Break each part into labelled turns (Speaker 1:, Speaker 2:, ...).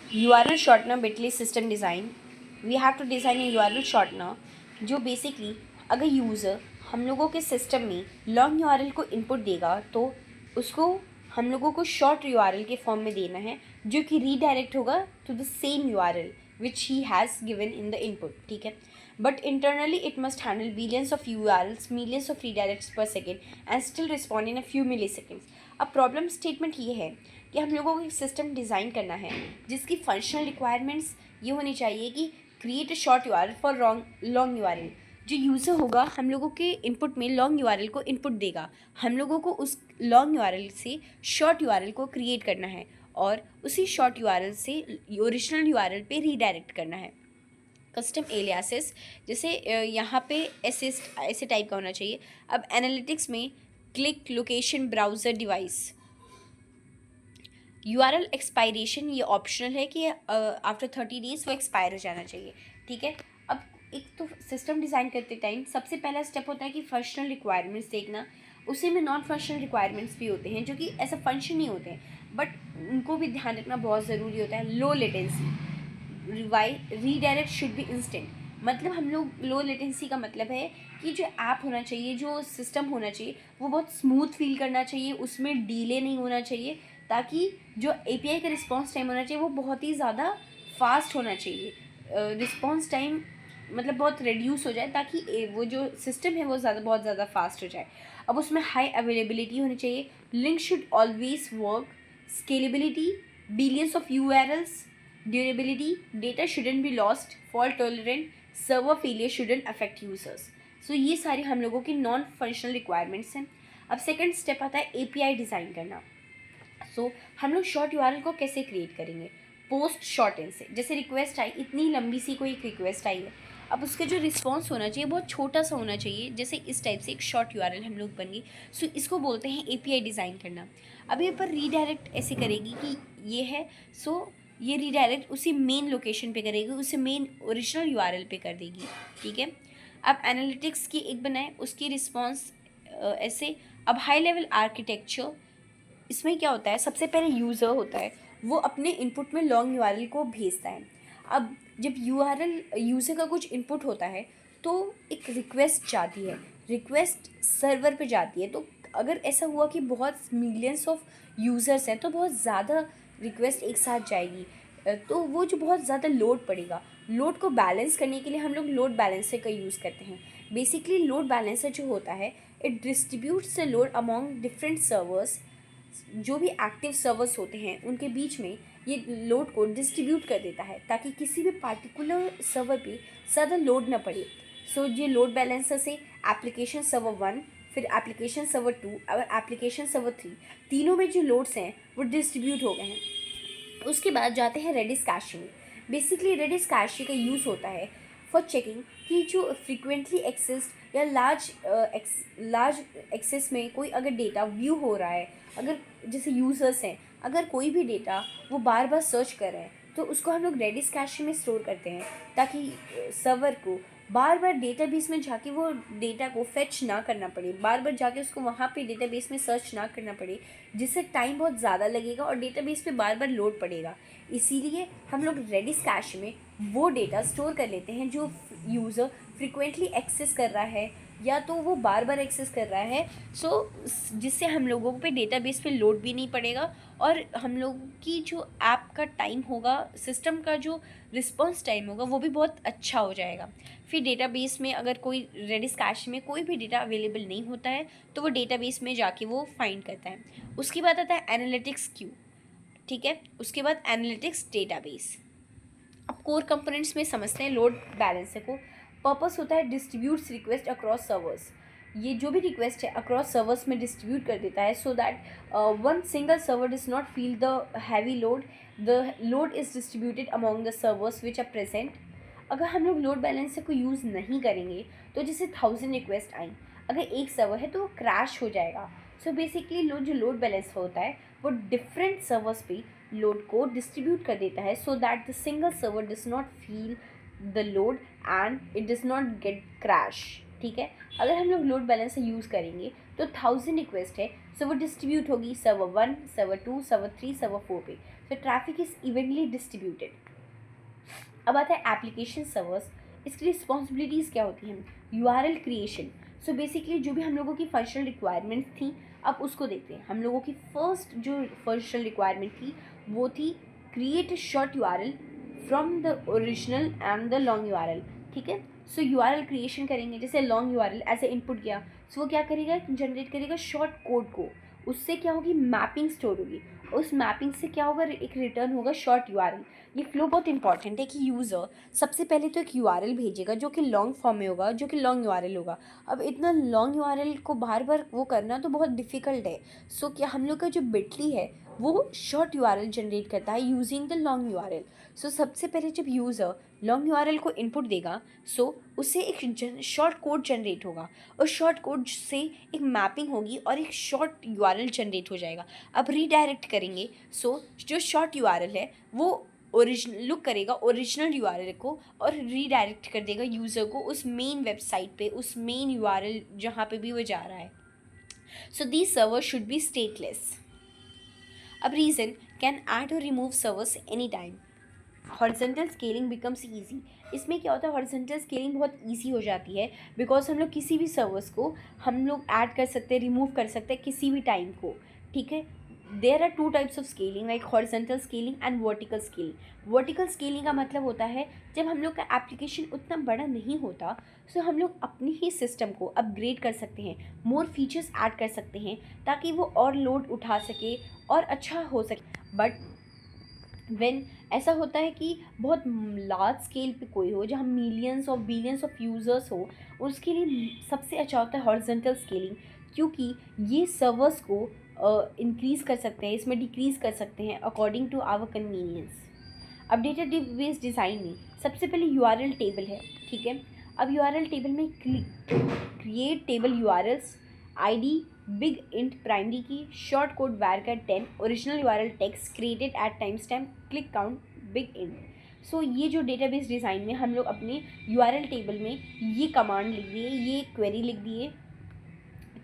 Speaker 1: URL shortener Bitly system design. We have to design a URL shortener जो basically अगर user हम लोगों के सिस्टम में लॉन्ग URL को इनपुट देगा तो उसको हम लोगों को शॉर्ट URL के फॉर्म में देना है जो कि रीडायरेक्ट होगा to the same URL which he has given in the input. ठीक है, but internally it must handle billions of URLs, millions of redirects per second and still respond in a few milliseconds. अब problem statement ये है कि हम लोगों को एक सिस्टम डिज़ाइन करना है जिसकी फंक्शनल रिक्वायरमेंट्स ये होनी चाहिए कि create a short URL for long URL. जो यूज़र होगा हम लोगों के इनपुट में लॉन्ग URL को इनपुट देगा, हम लोगों को उस लॉन्ग URL से शॉर्ट URL को क्रिएट करना है और उसी शॉर्ट URL से ओरिजिनल URL पे रीडायरेक्ट करना है. कस्टम एलियासेस जैसे यहाँ पे ऐसे टाइप का होना चाहिए. अब एनालिटिक्स में click location browser device. URL expiration ये ऑप्शनल है कि आफ्टर 30 डेज़ वो एक्सपायर हो जाना चाहिए. ठीक है, अब एक तो सिस्टम डिज़ाइन करते टाइम सबसे पहला स्टेप होता है कि फंक्शनल रिक्वायरमेंट्स देखना. उसी में नॉन फंक्शनल रिक्वायरमेंट्स भी होते हैं जो कि ऐसा फंक्शन नहीं होते हैं बट उनको भी ध्यान रखना बहुत ज़रूरी होता है. Low latency. Redirect should be instant. मतलब हम लोग लो लेटेंसी का मतलब है कि जो ऐप होना चाहिए, जो सिस्टम होना चाहिए वो बहुत स्मूथ फील करना चाहिए, उसमें डीले नहीं होना चाहिए ताकि जो API का रिस्पॉन्स टाइम होना चाहिए वो बहुत ही ज़्यादा फास्ट होना चाहिए. रिस्पॉन्स टाइम मतलब बहुत रिड्यूस हो जाए ताकि वो जो सिस्टम है वो बहुत ज़्यादा फास्ट हो जाए. अब उसमें हाई अवेलेबिलिटी होनी चाहिए. Link should always work. Scalability. Billions of URLs. Durability. Data shouldn't be lost. Fault tolerant. Server failure shouldn't affect users. So ये सारी हम लोगों की नॉन फंक्शनल रिक्वायरमेंट्स हैं. अब सेकंड स्टेप आता है API डिज़ाइन करना. सो हम लोग शॉर्ट URL को कैसे क्रिएट करेंगे. पोस्ट शॉर्ट एंड से. जैसे रिक्वेस्ट आई, इतनी लंबी सी कोई एक रिक्वेस्ट आई है, अब उसका जो रिस्पॉन्स होना चाहिए बहुत छोटा सा होना चाहिए. जैसे इस टाइप से एक शॉर्ट URL हम लोग बन गई. सो इसको बोलते हैं API डिज़ाइन करना. अब ये पर रीडायरेक्ट ऐसे करेगी कि ये है, सो ये रीडायरेक्ट उसी मेन लोकेशन पे करेगी, उसे मेन ओरिजिनल URL पे कर देगी. ठीक है, अब एनालिटिक्स की एक बनाए, उसकी रिस्पॉन्स ऐसे. अब हाई लेवल आर्किटेक्चर. इसमें क्या होता है, सबसे पहले यूज़र होता है वो अपने इनपुट में लॉन्ग URL को भेजता है. अब जब यूज़र का कुछ इनपुट होता है तो एक रिक्वेस्ट जाती है, रिक्वेस्ट सर्वर पे जाती है. तो अगर ऐसा हुआ कि बहुत मिलियंस ऑफ यूज़र्स हैं तो बहुत ज़्यादा रिक्वेस्ट एक साथ जाएगी. तो वो जो बहुत ज़्यादा लोड पड़ेगा, लोड को बैलेंस करने के लिए हम लोग लोड बैलेंसर का यूज़ करते हैं. बेसिकली लोड बैलेंसर जो होता है it distributes the load among different servers. जो भी एक्टिव सर्वर्स होते हैं उनके बीच में ये लोड को डिस्ट्रीब्यूट कर देता है ताकि किसी भी पार्टिकुलर सर्वर पे ज़्यादा लोड ना पड़े. सो ये लोड बैलेंसर से एप्लीकेशन सर्वर 1, फिर एप्लीकेशन सर्वर 2 और एप्लीकेशन सर्वर 3, तीनों में जो लोड्स हैं वो डिस्ट्रीब्यूट हो गए हैं. उसके बाद जाते हैं रेडिस कैशे में. बेसिकली रेडिस कैशे का यूज़ होता है फॉर चेकिंग कि जो फ्रीक्वेंटली एक्सेस या लार्ज एक्सेस में कोई अगर डेटा व्यू हो रहा है, अगर जैसे यूज़र्स हैं, अगर कोई भी डेटा वो बार बार सर्च कर रहे हैं तो उसको हम लोग रेडिस कैशे में स्टोर करते हैं ताकि सर्वर को बार बार डेटाबेस में जाके वो डेटा को फेच ना करना पड़े, बार बार जाके उसको वहाँ पे डेटाबेस में सर्च ना करना पड़े, जिससे टाइम बहुत ज़्यादा लगेगा और डेटाबेस पे बार बार लोड पड़ेगा. इसीलिए हम लोग रेडिस कैश में वो डेटा स्टोर कर लेते हैं जो यूज़र फ्रिक्वेंटली एक्सेस कर रहा है या तो वो बार बार एक्सेस कर रहा है. सो जिससे हम लोगों पे डेटाबेस पे लोड भी नहीं पड़ेगा और हम लोग की जो ऐप का टाइम होगा, सिस्टम का जो रिस्पॉन्स टाइम होगा वो भी बहुत अच्छा हो जाएगा. फिर डेटाबेस में अगर कोई रेडिस कैश में कोई भी डेटा अवेलेबल नहीं होता है तो वो डेटाबेस में जाके वो फाइंड करता है. उसके बाद आता है एनालिटिक्स क्यू. ठीक है, उसके बाद एनालिटिक्स डेटाबेस. अब कोर कंपोनेंट्स में समझते हैं लोड बैलेंसर को. पर्पस होता है डिस्ट्रीब्यूट्स रिक्वेस्ट अक्रॉस सर्वर्स. ये जो भी रिक्वेस्ट है अक्रॉस सर्वर्स में डिस्ट्रीब्यूट कर देता है so that one single server does not feel the heavy load. The load is distributed among the servers which are present. अगर हम लोग लोड बैलेंसर को यूज़ नहीं करेंगे तो जैसे 1000 रिक्वेस्ट आई, अगर एक सर्वर है तो वो क्रैश हो जाएगा. सो बेसिकली जो लोड बैलेंसर होता है वो डिफरेंट सर्वर्स पे लोड को डिस्ट्रीब्यूट कर देता है so that the single server does not feel the load and it does not gate crash. ठीक है, अगर हम लोग लोड बैलेंसर यूज़ करेंगे तो 1000 रिक्वेस्ट है सो वो डिस्ट्रीब्यूट होगी सर्वर 1, सर्वर 2, सर्वर 3, सर्वर 4 पे. So traffic is evenly distributed. अब आता है एप्लीकेशन सर्वर्स, इसकी रिस्पॉन्सिबिलिटीज़ क्या होती हैं। URL क्रिएशन, सो बेसिकली जो भी हम लोगों की फंक्शनल रिक्वायरमेंट्स थी अब उसको देखते हैं। हम लोगों की फर्स्ट जो फंक्शनल रिक्वायरमेंट थी वो थी create a short URL from the original and the long URL, ठीक है। सो URL क्रिएशन करेंगे, जैसे लॉन्ग URL ऐसे इनपुट किया, सो वो क्या करेगा, जनरेट करेगा शॉर्ट कोड को, उससे क्या होगी, मैपिंग स्टोर होगी, उस मैपिंग से क्या होगा, एक रिटर्न होगा शॉर्ट URL। ये फ्लो बहुत इंपॉर्टेंट है कि यूज़र सबसे पहले तो एक URL भेजेगा जो कि लॉन्ग फॉर्म में होगा, जो कि लॉन्ग URL होगा। अब इतना लॉन्ग URL को बार बार वो करना तो बहुत डिफ़िकल्ट है। सो क्या हम लोग का जो बिटली है वो शॉर्ट URL जनरेट करता है यूजिंग द लॉन्ग URL। सो सबसे पहले जब यूज़र लॉन्ग URL को इनपुट देगा, सो उससे एक शॉर्ट कोड जनरेट होगा, और शॉर्ट कोड से एक मैपिंग होगी और एक शॉर्ट URL जनरेट हो जाएगा। अब रीडायरेक्ट करेंगे, सो जो शॉर्ट URL है वो ओरिजिनल लुक करेगा ओरिजिनल URL को और रीडायरेक्ट कर देगा यूज़र को उस मेन वेबसाइट पे, उस मेन URL जहाँ पे भी वो जा रहा है। So these server should be stateless. अब रीज़न, कैन ऐड और remove servers any time. Horizontal scaling becomes easy. इसमें क्या होता है, हॉरिजॉन्टल स्केलिंग बहुत ईजी हो जाती है बिकॉज हम लोग किसी भी सर्वर्स को हम लोग ऐड कर सकते हैं, रिमूव कर सकते हैं किसी भी टाइम को, ठीक है। There are two types of scaling, like horizontal scaling and vertical scaling. Vertical scaling का मतलब होता है जब हम लोग का एप्लीकेशन उतना बड़ा नहीं होता, सो हम लोग अपने ही सिस्टम को अपग्रेड कर सकते हैं, मोर फीचर्स ऐड कर सकते हैं ताकि वो और लोड उठा सके और अच्छा हो सके। बट व्हेन ऐसा होता है कि बहुत लार्ज स्केल पे कोई हो, जहाँ मिलियंस और बिलियंस ऑफ यूज़र्स हो, उसके लिए सबसे अच्छा होता है हॉरिजॉन्टल स्केलिंग, क्योंकि ये सर्वर्स को इंक्रीज़ कर सकते हैं, इसमें डिक्रीज़ कर सकते हैं अकॉर्डिंग टू आवर कन्वीनियंस। अब डेटाबेस डिज़ाइन में सबसे पहले URL टेबल है, ठीक है। अब URL टेबल में create table URLs, ID, big int primary key, short code var 10, original URL text created at timestamp, click count, big int. So ये जो डेटाबेस डिज़ाइन में हम लोग अपने URL टेबल में ये कमांड लिख दिए, ये क्वेरी लिख दिए,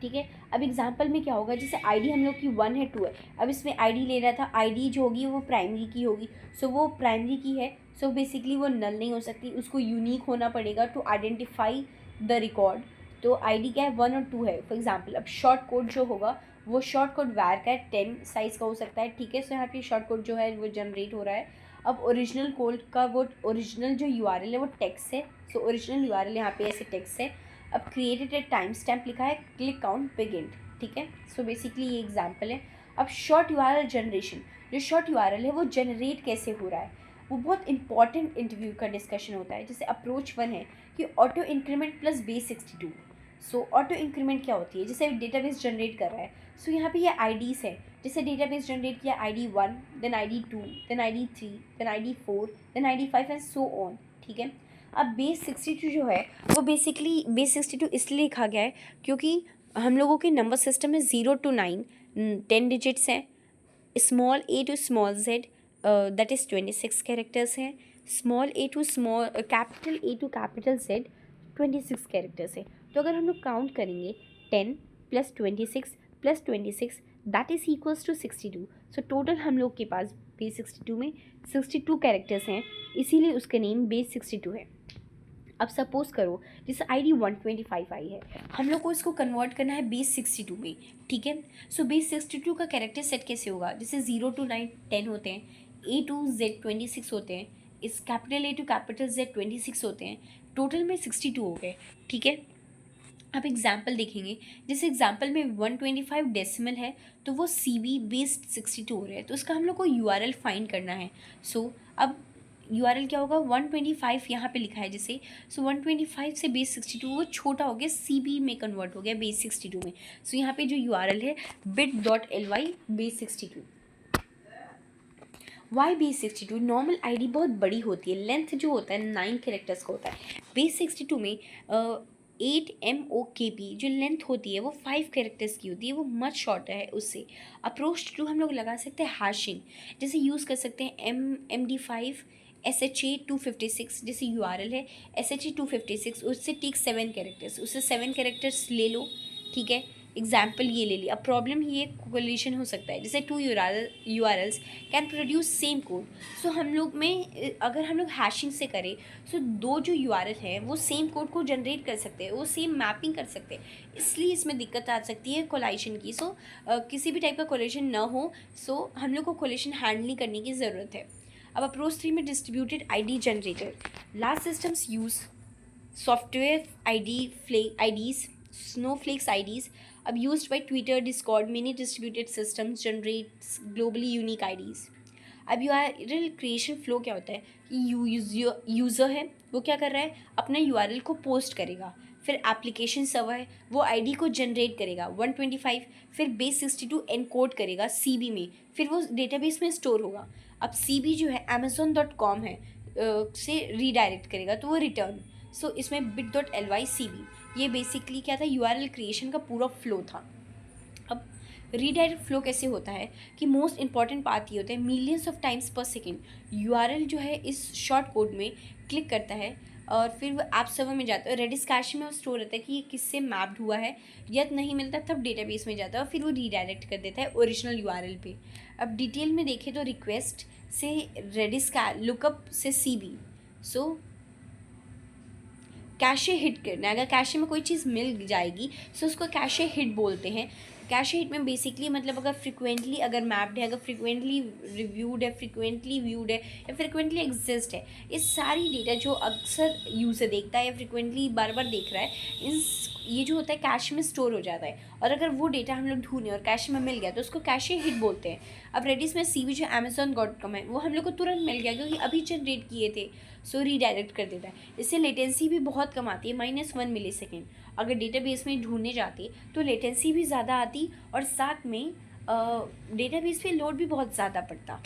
Speaker 1: ठीक है। अब एग्जांपल में क्या होगा, जैसे ID हम लोग की 1 है 2 है, अब इसमें ID ले रहा था, ID जो होगी वो प्राइमरी की होगी, सो वो प्राइमरी की है, सो बेसिकली वो नल नहीं हो सकती, उसको यूनिक होना पड़ेगा टू आइडेंटिफाई द रिकॉर्ड। तो ID क्या है, 1 और 2 है फॉर एग्जांपल। अब शॉर्ट कोड जो होगा वो शॉर्ट कोड var का 10 साइज़ का हो सकता है, ठीक है। सो यहाँ पे शॉर्ट कोड जो है वो जनरेट हो रहा है। अब ओरिजिनल कोड का वो ओरिजिनल जो URL है वो टेक्स्ट है, सो ओरिजिनल URL यहाँ पे ऐसे टेक्स्ट है। अब क्रिएटेड एट टाइम स्टैम्प लिखा है, क्लिक काउंट, बिग इंट, ठीक है। सो बेसिकली ये एग्जांपल है। अब शॉर्ट URL जनरेशन, जो शॉर्ट URL है वो जनरेट कैसे हो रहा है, वो बहुत इंपॉर्टेंट इंटरव्यू का डिस्कशन होता है। जैसे अप्रोच 1 है कि ऑटो इंक्रीमेंट प्लस बेस 62। सो ऑटो इंक्रीमेंट क्या होती है, जैसे डेटाबेस जनरेट कर रहा है, सो यहाँ पे ये IDs है, जैसे डेटाबेस जनरेट किया ID 1, then ID 2, then ID 3, then ID 4, then ID 5 and so on, ठीक है। अब बेस 62 जो है वो बेसिकली बेस 62 इसलिए लिखा गया है क्योंकि हम लोगों के नंबर सिस्टम में 0 to 9 10 डिजिट्स हैं, small a to small z that is 26 characters हैं, small a to small capital A to capital Z 26 characters है। तो अगर हम लोग काउंट करेंगे 10 + 26 + 26 that is equals to 62। So total हम लोग के पास बेस 62 में 62 कैरेक्टर्स हैं, इसीलिए उसका नेम बेस 62 है। अब सपोज करो जैसे ID 125 आई है, हम लोग को इसको कन्वर्ट करना है बेस 62 में, ठीक है। सो बेस 62 का कैरेक्टर सेट कैसे होगा, जैसे 0 to 9 10 होते हैं, A to Z 26 होते हैं, इस capital A to capital Z 26 होते हैं, टोटल में 62 हो गए, ठीक है। अब एग्जाम्पल देखेंगे, जैसे एग्जाम्पल में 125 डेसिमल है तो वो CB बेस्ड 62 हो रहा है, तो उसका हम लोग को URL फाइंड करना है। सो अब URL क्या होगा, 125 यहाँ पे लिखा है जैसे, सो 125 से बेस 62 वो छोटा हो गया, CB में कन्वर्ट हो गया बेस 62 में। सो यहाँ पे जो URL है bit.ly base 62। Why base 62, normal ID बहुत बड़ी होती है, लेंथ जो होता है 9 कैरेक्टर्स का होता है, बेस 62 में 8 MOKP जो लेंथ होती है वो 5 कैरेक्टर्स की होती है, वो मच शॉर्टर है उससे। अप्रोच टू हम लोग लगा सकते हैं हैशिंग, जैसे यूज़ कर सकते हैं MD5 SHA 256, जैसे URL है SHA 256, उससे टेक 7 कैरेक्टर्स, उससे 7 कैरेक्टर्स ले लो, ठीक है। एग्जाम्पल ये ले लिया। अब प्रॉब्लम ये कोलिशन हो सकता है, जैसे two URLs can produce same code. So हम लोग में अगर हम लोग हैशिंग से करें सो दो जो URL है वो सेम कोड को जनरेट कर सकते हैं, वो सेम मैपिंग कर सकते हैं, इसलिए इसमें दिक्कत आ सकती है कोलाइशन की। सो किसी भी टाइप का कोलिशन ना हो, सो हम लोग को कोलिशन हैंडलिंग करने की ज़रूरत है। अब अप्रोच 3 में distributed ID generator. Large systems use software IDs, Snowflake's IDs, अब used by Twitter, Discord, many distributed systems generates globally unique IDs। अब URL क्रिएशन फ्लो क्या होता है कि यूज़र है वो क्या कर रहा है, अपना URL को पोस्ट करेगा, फिर एप्लीकेशन सर्वर है वो आईडी को जनरेट करेगा 125, फिर बेस 62 एनकोड करेगा CB में, फिर वो डेटाबेस में स्टोर होगा। अब CB जो है amazon.com है से रीडायरेक्ट करेगा तो वो रिटर्न। सो इसमें bit.ly CB, ये बेसिकली क्या था, URL क्रिएशन का पूरा फ्लो था। अब रीडायरेक्ट फ्लो कैसे होता है कि मोस्ट इंपॉर्टेंट बात ये होता है, मिलियंस ऑफ टाइम्स पर सेकेंड URL जो है इस शॉर्ट कोड में क्लिक करता है और फिर वो ऐप सर्वर में जाता है, रेडिस कैश में वो स्टोर रहता है कि ये किससे मैप्ड हुआ है, यदि नहीं मिलता तब डेटाबेस में जाता है और फिर वो रीडायरेक्ट कर देता है ओरिजिनल URL पे। अब डिटेल में देखें तो रिक्वेस्ट से रेडिस का लुकअप से CB। सो कैशे हिट करना है, अगर कैशे में कोई चीज़ मिल जाएगी सो उसको कैशे हिट बोलते हैं। कैशे हिट में बेसिकली मतलब अगर फ्रिक्वेंटली अगर मैप्ड है, अगर फ्रिक्वेंटली रिव्यूड है, फ्रिक्वेंटली व्यूड है या फ्रिक्वेंटली एग्जिस्ट है, ये सारी डेटा जो अक्सर यूज़र देखता है या फ्रिक्वेंटली बार बार देख रहा है, ये जो होता है कैश में स्टोर हो जाता है। और अगर वो डेटा हम लोग ढूंढें और कैश में मिल गया तो उसको कैशे हिट बोलते हैं। अब रेडिस में CB जो amazon.com है वो हम लोग को तुरंत मिल गया क्योंकि अभी जनरेट किए थे, सो रीडायरेक्ट कर देता है। इससे लेटेंसी भी बहुत कम आती है, -1 मिलीसेकेंड। अगर डेटाबेस में ढूंढने जाते तो लेटेंसी भी ज़्यादा आती और साथ में डेटाबेस पे लोड भी बहुत ज़्यादा पड़ता।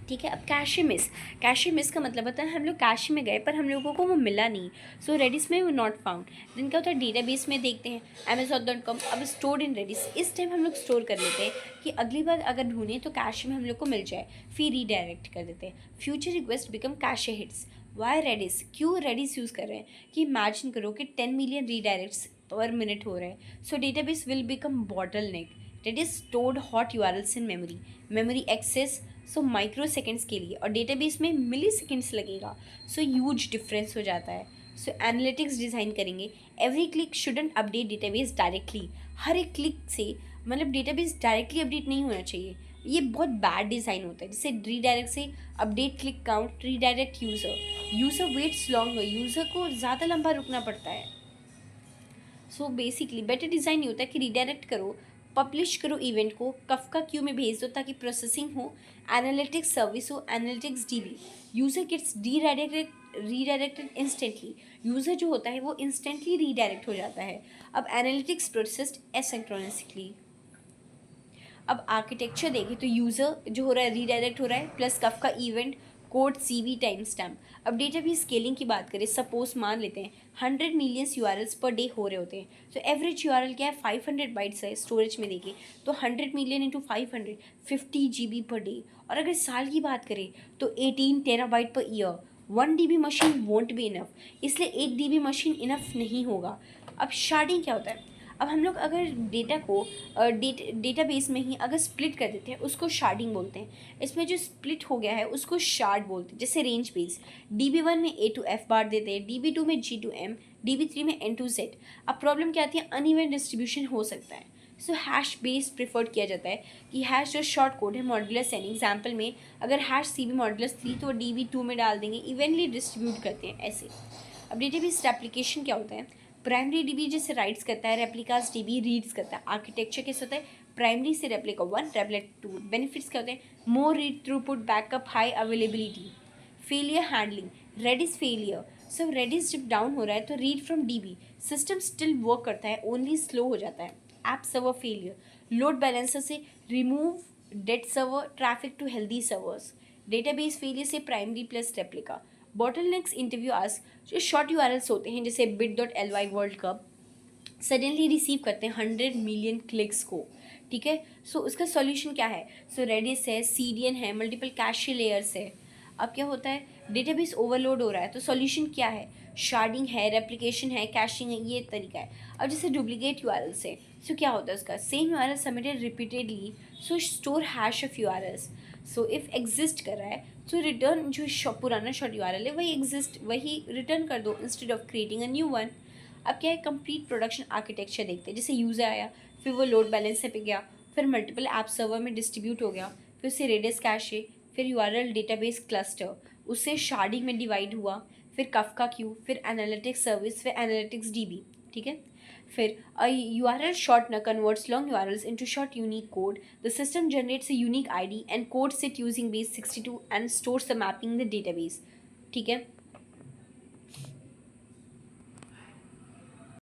Speaker 1: ठीक है। अब कैशे मिस का मतलब होता है हम लोग कैशे में गए पर हम लोगों को वो मिला नहीं, सो रेडिस में वो नॉट फाउंड। दिन क्या होता है, डेटाबेस में देखते हैं amazon.com, अब स्टोर्ड इन रेडिस, इस टाइम हम लोग स्टोर कर लेते हैं कि अगली बार अगर ढूंढें तो कैशे में हम लोग को मिल जाए, फिर रीडायरेक्ट कर देते हैं। Future request become cache hits. Why Redis, क्यों रेडिस यूज़ कर रहे हैं कि इमेजिन करो कि 10 मिलियन रीडायरेक्ट्स पर मिनट हो रहे हैं, so database will become bottleneck. Redis stored hot URLs in memory access so microseconds के लिए और डेटाबेस में मिली सेकेंड्स लगेगा, सो ह्यूज डिफरेंस हो जाता है। सो एनालिटिक्स डिज़ाइन करेंगे। Every click shouldn't update database directly. हर एक क्लिक से मतलब डेटाबेस डायरेक्टली अपडेट नहीं होना चाहिए, ये बहुत बैड डिज़ाइन होता है। जैसे रीडायरेक्ट से update click count, redirect user waits longer, user को ज़्यादा लंबा रुकना पड़ता है। सो बेसिकली बेटर डिज़ाइन ये होता है कि रीडायरेक्ट करो, पब्लिश करो इवेंट को, कफका क्यू में भेज दो ताकि प्रोसेसिंग हो, एनालिटिक्स सर्विस हो, analytics DB, user gets redirected instantly, user जो होता है वो इंस्टेंटली रीडायरेक्ट हो जाता है। अब एनालिटिक्स प्रोसेस्ड एसिंक्रोनसली। अब आर्किटेक्चर देखें तो यूज़र जो हो रहा है रीडायरेक्ट हो रहा है plus Kafka event code CB timestamp. अब डेटा भी स्केलिंग की बात करें, सपोज मान लेते हैं 100 मिलियंस URLs पर डे हो रहे होते हैं, तो एवरेज URL क्या है 500 बाइट्स है स्टोरेज में देखें तो 100 million into 500 50 GB per day. और अगर साल की बात करें तो 18 terabyte per year. 1 DB machine won't be enough, इसलिए 1 DB मशीन इनफ नहीं होगा। अब शार्डिंग क्या होता है, अब हम लोग अगर डेटा को डेटाबेस में ही अगर स्प्लिट कर देते हैं उसको शार्डिंग बोलते हैं। इसमें जो स्प्लिट हो गया है उसको शार्ड बोलते हैं। जैसे रेंज बेस DB1 में A to F बार देते हैं, DB2 में G to M, DB3 में N to Z। अब प्रॉब्लम क्या आती है, अनइवन डिस्ट्रीब्यूशन हो सकता है, सो हैश बेस प्रेफर्ड किया जाता है कि हैश जो शॉर्ट कोड है मॉड्यूलस n, एग्जाम्पल में अगर हैश CB मॉड्यूलस 3 तो DB2 में डाल देंगे, इवनली डिस्ट्रीब्यूट करते हैं ऐसे। अब डेटाबेस एप्लीकेशन क्या होता है, प्राइमरी DB जैसे राइट्स करता है, रेप्लिकास DB रीड्स करता है। आर्किटेक्चर कैसे होता है, प्राइमरी से रेप्लिका 1 रेप्लिका 2। बेनिफिट्स क्या होते हैं, more read throughput, backup, high availability. Failure handling, Redis failure, so Redis जब डाउन हो रहा है तो read from DB system still work करता है, ओनली स्लो हो जाता है। App server failure, load balancer से remove dead server traffic to healthy servers. Database failure से primary plus replica. Bottlenecks interview ask, जो शॉर्ट URLs होते हैं जैसे bit.ly world cup suddenly receive करते हैं 100 मिलियन क्लिक्स को, ठीक है। सो उसका सॉल्यूशन क्या है, सो रेडिस है, CDN है, मल्टीपल कैशे लेयर्स है। अब क्या होता है, डेटाबेस ओवरलोड हो रहा है तो सॉल्यूशन क्या है, शार्डिंग है, रेप्लिकेशन है, कैशिंग है, ये तरीका है। अब जैसे डुप्लीकेट URLs है सो क्या होता है उसका, same URL submitted repeatedly, so store hash of URLs. So if exist कर रहा है सो रिटर्न जो पुराना शॉर्ट URL है वही एग्जिस्ट, वही रिटर्न कर दो instead of creating a new one. अब क्या है, कंप्लीट प्रोडक्शन आर्किटेक्चर देखते हैं. जैसे यूज़र आया, फिर वो लोड बैलेंसर पे गया, फिर मल्टीपल ऐप सर्वर में डिस्ट्रीब्यूट हो गया, फिर उससे रेडियस कैशे, फिर URL डेटाबेस क्लस्टर, उससे शार्डिंग में डिवाइड हुआ, फिर कफका क्यू, फिर एनालिटिक्स सर्विस, फिर एनालिटिक्स DB. ठीक है. फिर a URL shortener converts long URLs into short unique code. The system generates a unique ID and code set using base 62 and stores the mapping in the database. ठीक है.